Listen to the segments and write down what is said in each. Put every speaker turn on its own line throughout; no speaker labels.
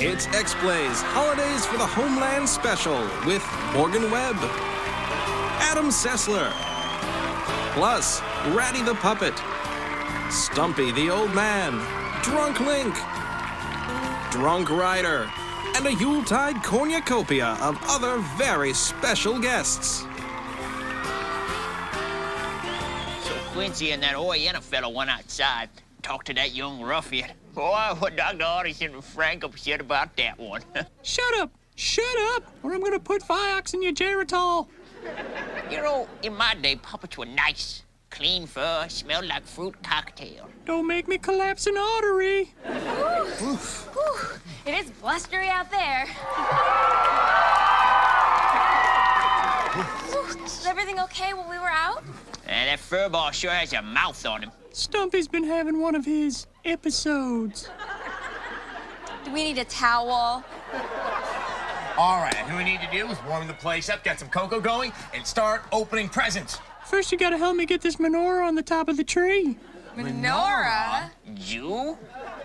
It's X-Play's Holidays for the Homeland special with Morgan Webb, Adam Sessler, plus Ratty the Puppet, Stumpy the Old Man, Drunk Link, Drunk Ryder, and a Yuletide cornucopia of other very special guests.
So Quincy and that Oriental fellow went outside, talked to that young ruffian. Boy, what Dr. Addison and Frank said about that one.
Shut up! Shut up! Or I'm gonna put Vioxx in your Geritol.
You know, in my day, puppets were nice. Clean fur, smelled like fruit cocktail.
Don't make me collapse an artery.
Oof. It is blustery out there. Is everything okay while we were out?
And that fur ball sure has a mouth on him.
Stumpy's been having one of his episodes.
Do we need a towel?
All right, what we need to do is warm the place up, get some cocoa going, and start opening presents.
First, you gotta help me get this menorah on the top of the tree.
Menorah?
Jew?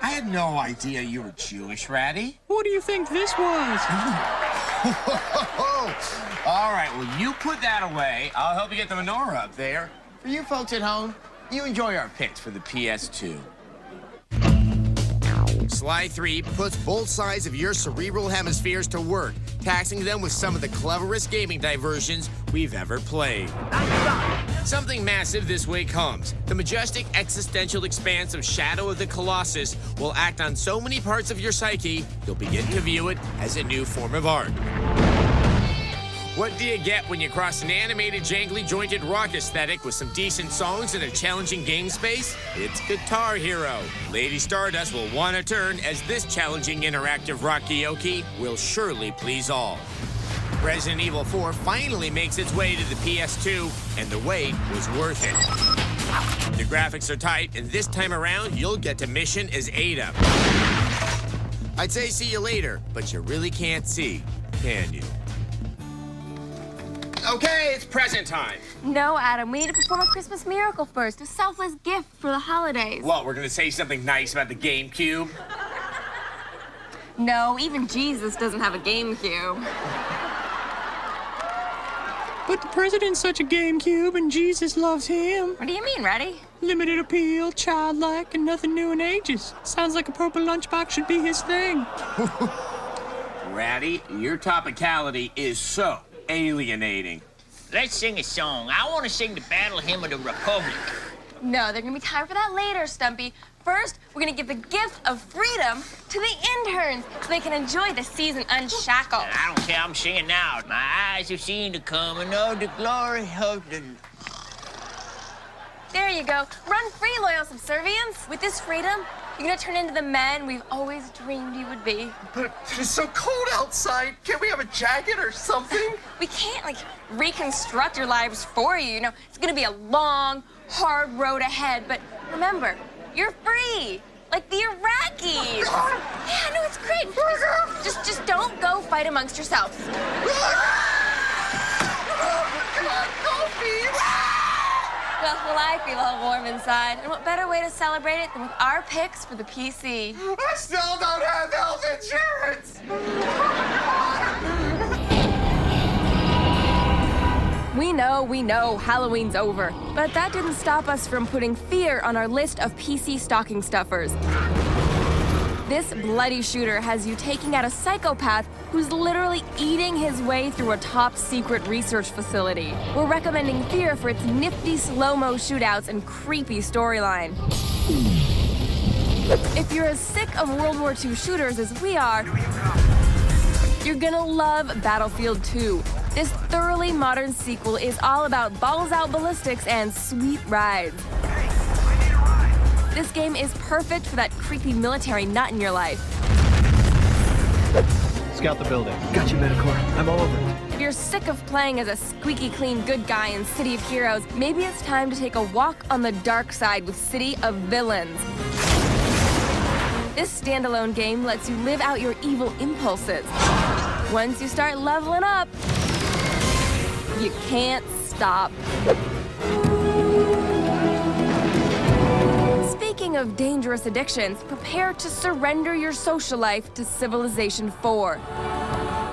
I had no idea you were Jewish, Ratty.
What do you think this was?
All right, well, you put that away. I'll help you get the menorah up there. For you folks at home, you enjoy our picks for the PS2.
Sly 3 puts both sides of your cerebral hemispheres to work, taxing them with some of the cleverest gaming diversions we've ever played. Something massive this way comes. The majestic existential expanse of Shadow of the Colossus will act on so many parts of your psyche, you'll begin to view it as a new form of art. What do you get when you cross an animated, jangly, jointed rock aesthetic with some decent songs and a challenging game space? It's Guitar Hero. Lady Stardust will want a turn, as this challenging interactive rock-karaoke will surely please all. Resident Evil 4 finally makes its way to the PS2, and the wait was worth it. The graphics are tight, and this time around, you'll get to mission as Ada. I'd say see you later, but you really can't see, can you?
Okay, it's present time.
No, Adam. We need to perform a Christmas miracle first. A selfless gift for the holidays.
What, we're gonna say something nice about the GameCube?
No, even Jesus doesn't have a GameCube.
But the president's such a GameCube, and Jesus loves him.
What do you mean, Ratty?
Limited appeal, childlike, and nothing new in ages. Sounds like a purple lunchbox should be his thing.
Ratty, your topicality is so alienating.
Let's sing a song. I want to sing the Battle Hymn of the Republic.
No, there's gonna be time for that later, Stumpy. First, we're gonna give the gift of freedom to the interns so they can enjoy the season unshackled.
I don't care, I'm singing now. My eyes have seen the coming of the glory of the...
There you go. Run free, loyal subservients. With this freedom, you're gonna turn into the man we've always dreamed you would be.
But it's so cold outside. Can't we have a jacket or something?
We can't, reconstruct your lives for you. You know, it's gonna be a long, hard road ahead, but remember, you're free. Like the Iraqis. Yeah, no, it's great. Just don't go fight amongst yourselves. Well, I feel all warm inside. And what better way to celebrate it than with our picks for the PC?
I still don't have health insurance.
We know, Halloween's over. But that didn't stop us from putting F.E.A.R on our list of PC stocking stuffers. This bloody shooter has you taking out a psychopath who's literally eating his way through a top-secret research facility. We're recommending F.E.A.R for its nifty slow-mo shootouts and creepy storyline. If you're as sick of World War II shooters as we are, you're gonna love Battlefield 2. This thoroughly modern sequel is all about balls-out ballistics and sweet rides. This game is perfect for that creepy military nut in your life.
Scout the building. Got you, Metacore. I'm all over it.
If you're sick of playing as a squeaky clean good guy in City of Heroes, maybe it's time to take a walk on the dark side with City of Villains. This standalone game lets you live out your evil impulses. Once you start leveling up, you can't stop. speaking of dangerous addictions, prepare to surrender your social life to Civilization 4.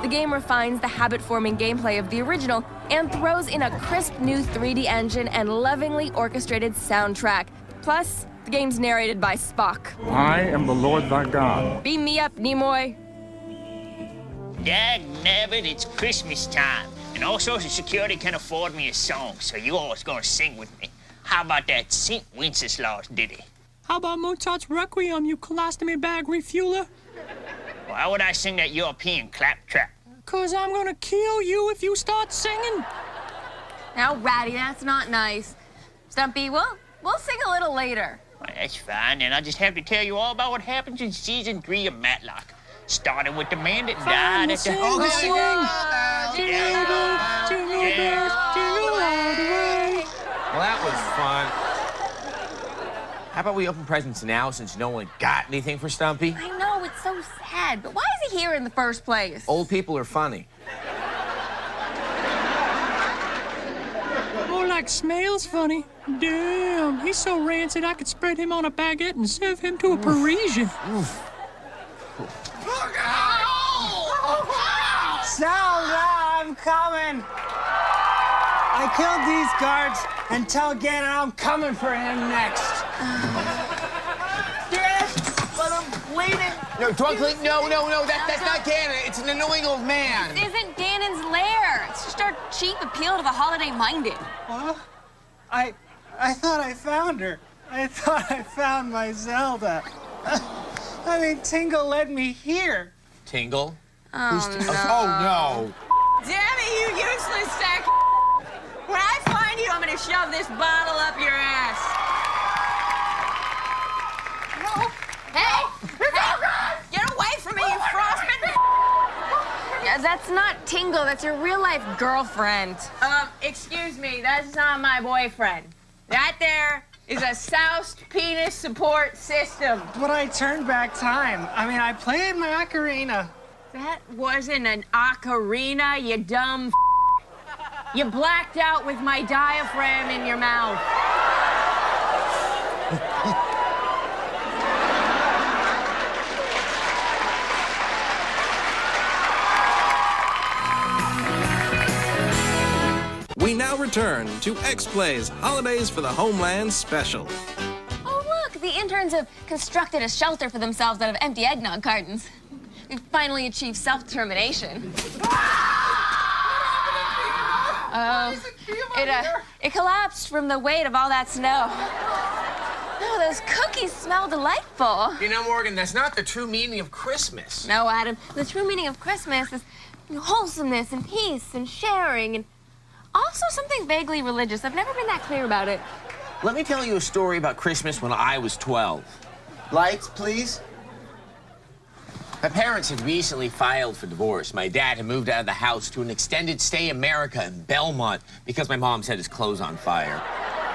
The game refines the habit-forming gameplay of the original and throws in a crisp new 3D engine and lovingly orchestrated soundtrack. Plus, the game's narrated by Spock.
I am the Lord thy God.
Beam me up, Nimoy.
Dagnabbit, it's Christmas time, and all Social Security can afford me a song, so you always gonna sing with me. How about that St. Wenceslas ditty?
How about Mozart's Requiem, you colostomy bag refueler?
Why would I sing that European claptrap?
'Cause I'm gonna kill you if you start singing.
Now, Ratty, that's not nice. Stumpy, we'll sing a little later.
Well, that's fine, and I'll just have to tell you all about what happens in Season 3 of Matlock. Starting with the man that died at the...
Jingle all the way.
Well, that was fun. How about we open presents now since no one got anything for Stumpy?
I know, it's so sad, but why is he here in the first place?
Old people are funny.
More like Smail's funny. Damn, he's so rancid I could spread him on a baguette and serve him to a Parisian.
Zelda, I'm coming. I killed these guards, and tell Ganon I'm coming for him next.
Yes, but I'm bleeding. No, Drunkling, no, that's not Ganon. It's an annoying old man.
This isn't Ganon's lair. It's just our cheap appeal to the holiday-minded.
What? I thought I found her. I thought I found my Zelda. I mean, Tingle led me here.
Tingle?
Oh, no.
Oh, no.
Damn it, you useless sack. When I find you, I'm gonna shove this bottle up your ass.
No. Hey!
Get away from me, you frostbitten!
Yeah, that's not Tingle. That's your real-life girlfriend.
Excuse me, that's not my boyfriend. That there is a soused penis support system.
But I turned back time. I mean, I played my ocarina.
That wasn't an ocarina, you dumb f***. You blacked out with my diaphragm in your mouth.
We now return to X-Play's Holidays for the Homeland special.
Oh, look, the interns have constructed a shelter for themselves out of empty eggnog cartons. We've finally achieved self-determination. Oh, it collapsed from the weight of all that snow. Oh, those cookies smell delightful.
You know, Morgan, that's not the true meaning of Christmas.
No, Adam, the true meaning of Christmas is wholesomeness and peace and sharing and also something vaguely religious. I've never been that clear about it.
Let me tell you a story about Christmas when I was 12.
Lights, please.
My parents had recently filed for divorce. My dad had moved out of the house to an extended stay America in Belmont because my mom set his clothes on fire.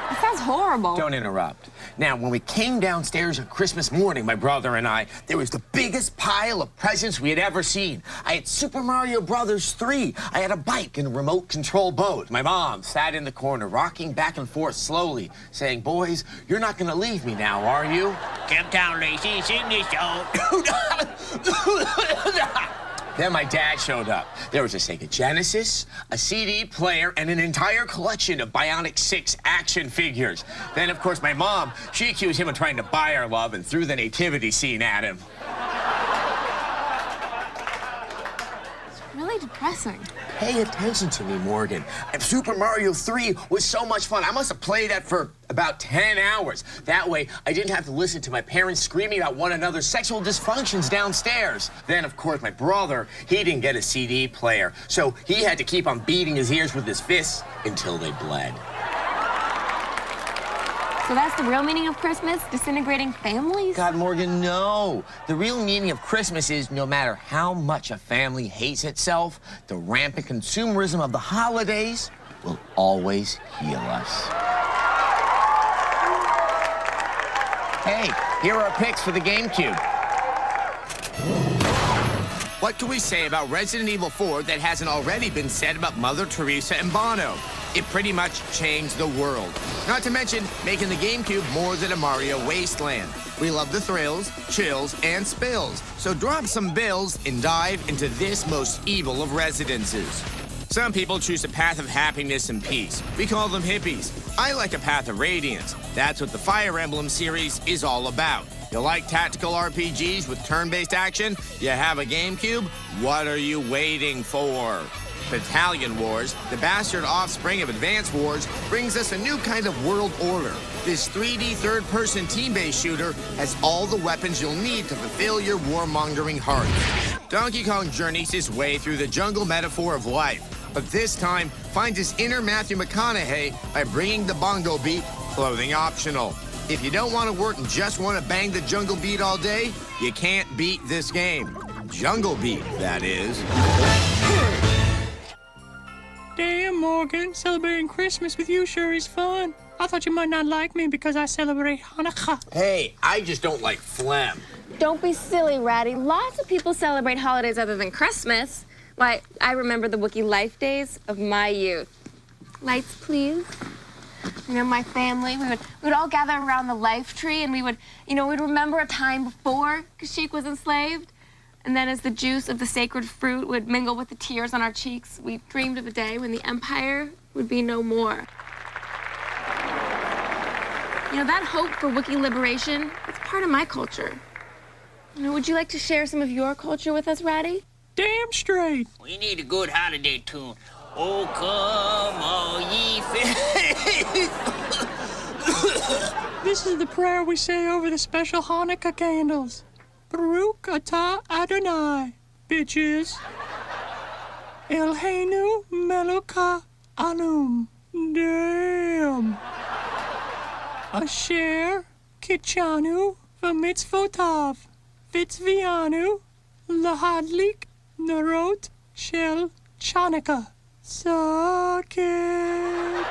That sounds horrible.
Don't interrupt. Now, when we came downstairs on Christmas morning, my brother and I, there was the biggest pile of presents we had ever seen. I had Super Mario Brothers 3. I had a bike and a remote control boat. My mom sat in the corner, rocking back and forth slowly, saying, "Boys, you're not gonna leave me now, are you?"
Come down, Lacey, sing this song.
Then my dad showed up. There was a Sega Genesis, a CD player, and an entire collection of Bionic 6 action figures. Then, of course, my mom, she accused him of trying to buy our love and threw the nativity scene at him.
It's really depressing.
Pay attention to me, Morgan. And Super Mario 3 was so much fun. I must have played that for about 10 hours. That way, I didn't have to listen to my parents screaming about one another's sexual dysfunctions downstairs. Then, of course, my brother, he didn't get a CD player, so he had to keep on beating his ears with his fists until they bled.
So that's the real meaning of Christmas? Disintegrating families?
God, Morgan, no. The real meaning of Christmas is no matter how much a family hates itself, the rampant consumerism of the holidays will always heal us. Hey, here are our picks for the GameCube.
What can we say about Resident Evil 4 that hasn't already been said about Mother Teresa and Bono? It pretty much changed the world. Not to mention making the GameCube more than a Mario wasteland. We love the thrills, chills, and spills. So drop some bills and dive into this most evil of residences. Some people choose a path of happiness and peace. We call them hippies. I like a path of radiance. That's what the Fire Emblem series is all about. You like tactical RPGs with turn-based action? You have a GameCube? What are you waiting for? Battalion Wars, the bastard offspring of Advance Wars, brings us a new kind of world order. This 3D third-person team-based shooter has all the weapons you'll need to fulfill your warmongering heart. Donkey Kong journeys his way through the jungle metaphor of life, but this time finds his inner Matthew McConaughey by bringing the bongo beat clothing optional. If you don't want to work and just want to bang the jungle beat all day, you can't beat this game. Jungle beat, that is.
Damn, Morgan, celebrating Christmas with you sure is fun. I thought you might not like me because I celebrate Hanukkah.
Hey, I just don't like phlegm.
Don't be silly, Ratty. Lots of people celebrate holidays other than Christmas. Why, I remember the Wookiee life days of my youth. Lights, please. You know, my family, we would all gather around the life tree and we'd remember a time before Kashyyyk was enslaved. And then as the juice of the sacred fruit would mingle with the tears on our cheeks, we dreamed of a day when the Empire would be no more. You know, that hope for Wookiee liberation, it's part of my culture. You know, would you like to share some of your culture with us, Ratty?
Damn straight.
We need a good holiday tune. Oh, come all ye
This is the prayer we say over the special Hanukkah candles. Baruch atah Adonai, bitches. Elheinu Meluka Anum. Damn. Asher Kitchanu V'mitzvotav Vitzvianu Lahadlik Narot Shel Chanukah. Suck it.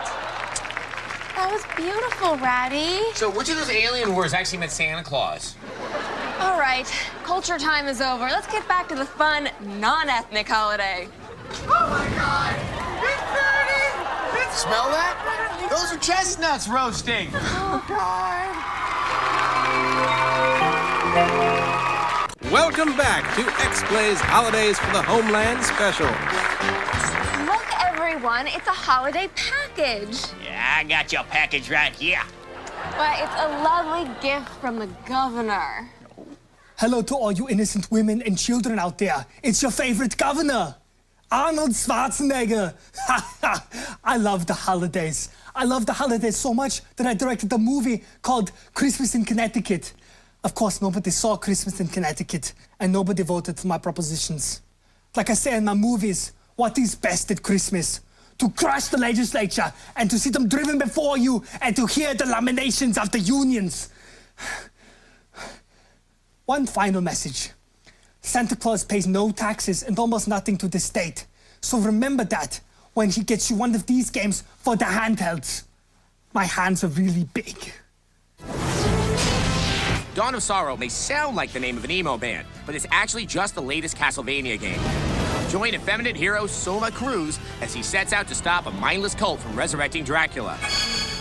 That was beautiful, Ratty.
So which of those alien wars actually meant Santa Claus?
All right, culture time is over. Let's get back to the fun, non-ethnic holiday.
Oh my God! It's burning!
Smell that? Those are chestnuts roasting.
Oh God!
Welcome back to X-Play's Holidays for the Homeland Special.
Look, everyone, it's a holiday package.
Yeah, I got your package right here.
But it's a lovely gift from the governor.
Hello to all you innocent women and children out there. It's your favorite governor, Arnold Schwarzenegger. I love the holidays. I love the holidays so much that I directed a movie called Christmas in Connecticut. Of course, nobody saw Christmas in Connecticut, and nobody voted for my propositions. Like I say in my movies, what is best at Christmas? To crush the legislature and to see them driven before you and to hear the lamentations of the unions. One final message. Santa Claus pays no taxes and almost nothing to the state. So remember that when he gets you one of these games for the handhelds. My hands are really big.
Dawn of Sorrow may sound like the name of an emo band, but it's actually just the latest Castlevania game. Join effeminate hero Soma Cruz as he sets out to stop a mindless cult from resurrecting Dracula.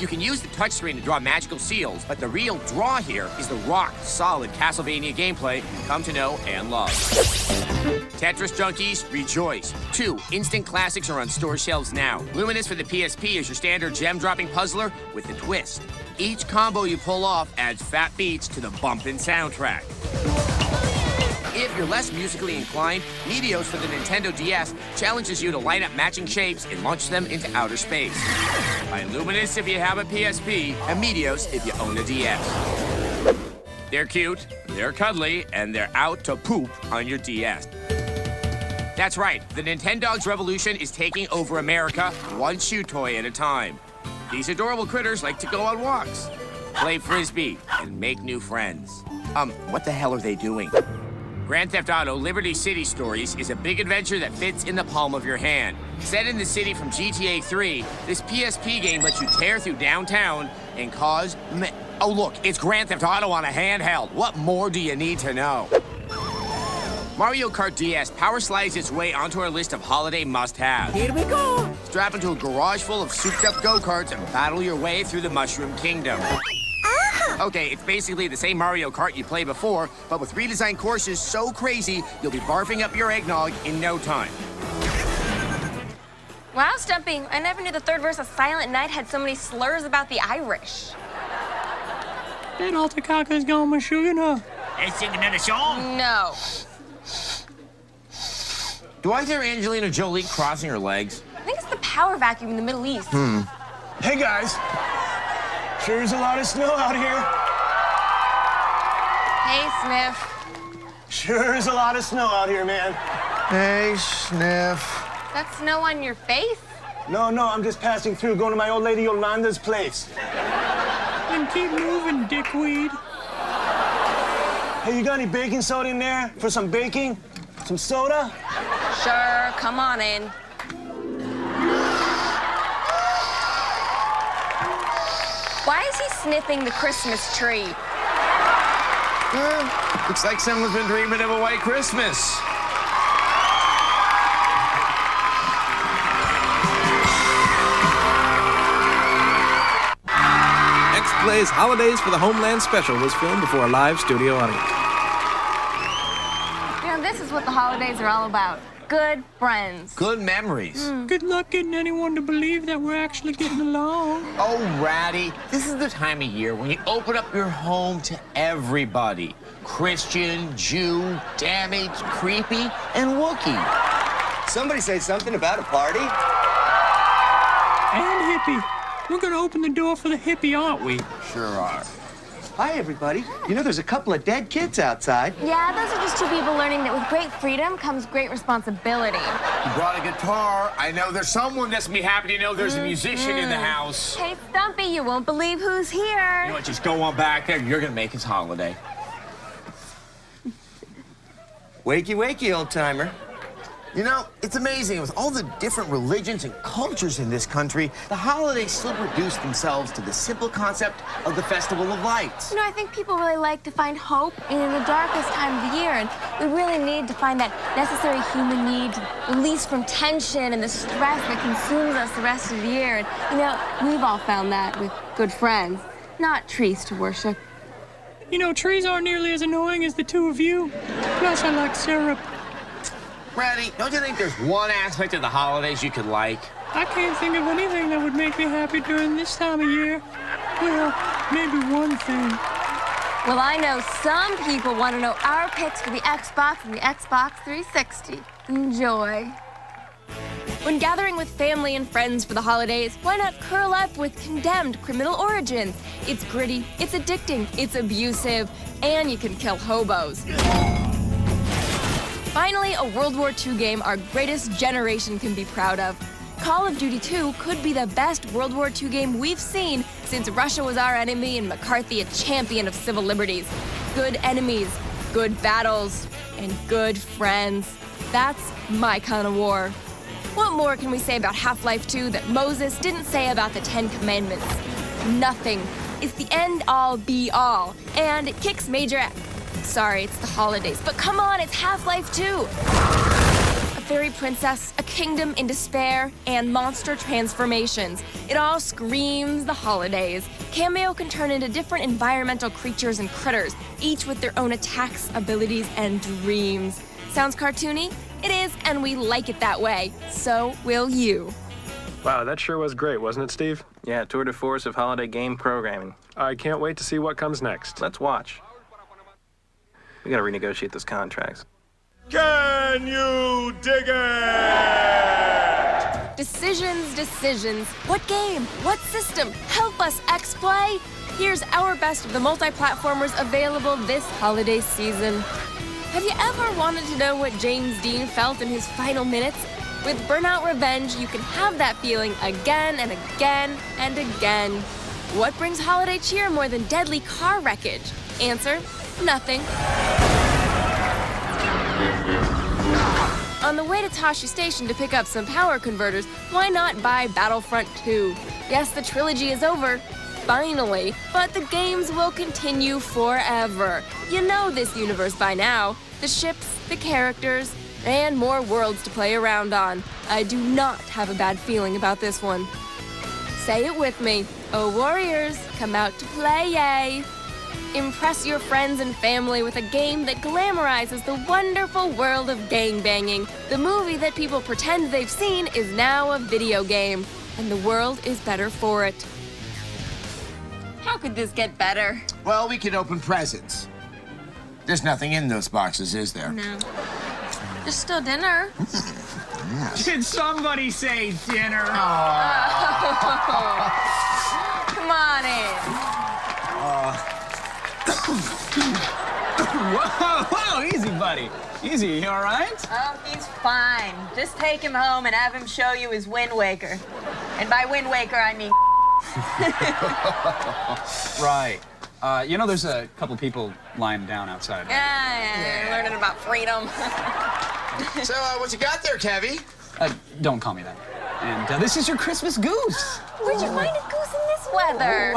You can use the touchscreen to draw magical seals, but the real draw here is the rock-solid Castlevania gameplay you've come to know and love. Tetris junkies, rejoice. 2 instant classics are on store shelves now. Luminous for the PSP is your standard gem-dropping puzzler with a twist. Each combo you pull off adds fat beats to the bumpin' soundtrack. If you're less musically inclined, Meteos for the Nintendo DS challenges you to line up matching shapes and launch them into outer space. Buy Luminous if you have a PSP, and Meteos if you own a DS. They're cute, they're cuddly, and they're out to poop on your DS. That's right, the Nintendogs Revolution is taking over America, one shoe toy at a time. These adorable critters like to go on walks, play frisbee, and make new friends. What the hell are they doing? Grand Theft Auto Liberty City Stories is a big adventure that fits in the palm of your hand. Set in the city from GTA 3, this PSP game lets you tear through downtown and cause oh look, it's Grand Theft Auto on a handheld. What more do you need to know? Mario Kart DS power slides its way onto our list of holiday must-haves.
Here we go.
Strap into a garage full of souped-up go-karts and battle your way through the Mushroom Kingdom. Okay, it's basically the same Mario Kart you played before, but with redesigned courses so crazy, you'll be barfing up your eggnog in no time.
Wow, Stumpy, I never knew the third verse of Silent Night had so many slurs about the Irish.
That Altakaka's gone with sugar now.
Let's sing another song.
No.
Do I hear Angelina Jolie crossing her legs?
I think it's the power vacuum in the Middle East.
Hey, guys. Sure is a lot of snow out here.
Hey, Sniff.
Sure is a lot of snow out here, man.
Hey, Sniff.
That snow on your face?
No, I'm just passing through, going to my old lady Yolanda's place.
Then keep moving, dickweed.
Hey, you got any baking soda in there for some baking? Some soda?
Sure, come on in. Why is he sniffing the Christmas tree?
Looks like someone's been dreaming of a white Christmas.
X-Play's Holidays for the Homeland special was filmed before a live studio audience.
You know, this is what the holidays are all about. Good friends.
Good memories.
Good luck getting anyone to believe that we're actually getting along.
Oh, Ratty, this is the time of year when you open up your home to everybody. Christian, Jew, damaged, creepy, and Wookiee.
Somebody say something about a party?
And hippie. We're gonna open the door for the hippie, aren't we?
Sure are.
Hi, everybody. You know, there's a couple of dead kids outside.
Yeah, those are just two people learning that with great freedom comes great responsibility.
You brought a guitar. I know there's someone that's gonna be happy to know there's a musician in the house.
Hey, Stumpy, you won't believe who's here.
You know what, just go on back there. You're gonna make his holiday.
Wakey, wakey, old-timer. You know, it's amazing. With all the different religions and cultures in this country, the holidays still reduce themselves to the simple concept of the Festival of Lights.
You know, I think people really like to find hope in the darkest time of the year, and we really need to find that necessary human need to release from tension and the stress that consumes us the rest of the year. And, you know, we've all found that with good friends, not trees to worship.
You know, trees aren't nearly as annoying as the two of you. Plus, I like syrup.
Ratty, don't you think there's one aspect of the holidays you could like?
I can't think of anything that would make me happy during this time of year. Well, maybe one thing.
Well, I know some people want to know our picks for the Xbox and the Xbox 360. Enjoy. When gathering with family and friends for the holidays, why not curl up with Condemned Criminal Origins? It's gritty, it's addicting, it's abusive, and you can kill hobos. Finally, a World War II game our greatest generation can be proud of. Call of Duty 2 could be the best World War II game we've seen since Russia was our enemy and McCarthy a champion of civil liberties. Good enemies, good battles, and good friends. That's my kind of war. What more can we say about Half-Life 2 that Moses didn't say about the Ten Commandments? Nothing. It's the end-all, be-all, and it kicks major ass. Sorry, it's the holidays, but come on, it's Half-Life 2. A fairy princess, a kingdom in despair, and monster transformations. It all screams the holidays. Cameo can turn into different environmental creatures and critters, each with their own attacks, abilities, and dreams. Sounds cartoony? It is, and we like it that way. So will you.
Wow, that sure was great, wasn't it, Steve?
Yeah, tour de force of holiday game programming.
I can't wait to see what comes next.
Let's watch. We gotta renegotiate those contracts.
Can you dig it?
Decisions. What game? What system? Help us, X-Play. Here's our best of the multi-platformers available this holiday season. Have you ever wanted to know what James Dean felt in his final minutes? With Burnout Revenge, you can have that feeling again and again and again. What brings holiday cheer more than deadly car wreckage? Answer, nothing. On the way to Tashi Station to pick up some power converters, why not buy Battlefront 2? Yes, the trilogy is over, finally, but the games will continue forever. You know this universe by now. The ships, the characters, and more worlds to play around on. I do not have a bad feeling about this one. Say it with me. Oh, warriors, come out to play, yay! Impress your friends and family with a game that glamorizes the wonderful world of gangbanging. The movie that people pretend they've seen is now a video game, and the world is better for it. How could this get better?
Well, we could open presents. There's nothing in those boxes, is there?
No. There's still dinner.
Yes.
Did somebody say dinner?
Come on in.
Whoa, easy, buddy. Easy, you all right?
Oh, he's fine. Just take him home and have him show you his Wind Waker. And by Wind Waker, I mean
Right. You know, there's a couple people lying down outside.
Yeah, learning about freedom.
So, what you got there, Kevy?
Don't call me that. And this is your Christmas goose.
Where'd you find a goose in this weather?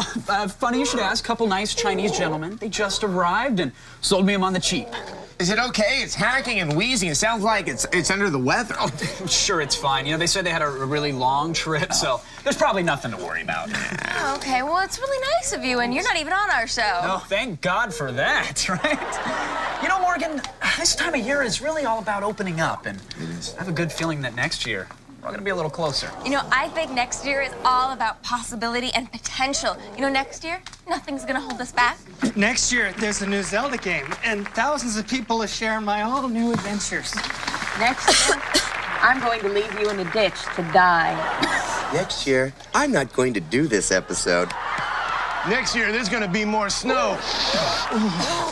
Funny you should ask. Couple nice Chinese gentlemen. They just arrived and sold me them on the cheap.
Is it okay? It's hacking and wheezing. It sounds like it's under the weather.
Oh, sure, it's fine. You know, they said they had a really long trip, so there's probably nothing to worry about.
Okay, well, it's really nice of you, and you're not even on our show.
Oh, thank God for that, right? You know, Morgan, this time of year is really all about opening up, and I have a good feeling that next year we're all gonna be a little closer.
You know, I think next year is all about possibility and potential. You know, next year, nothing's gonna hold us back.
Next year, there's a new Zelda game, and thousands of people are sharing my all-new adventures.
next year, I'm going to leave you in a ditch to die.
Next year, I'm not going to do this episode.
Next year, there's gonna be more snow.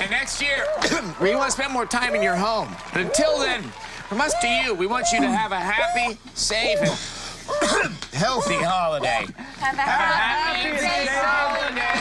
And next year, we want to spend more time in your home. But until then, from us to you, we want you to have a happy, safe, and healthy holiday.
Have a happy, safe holiday.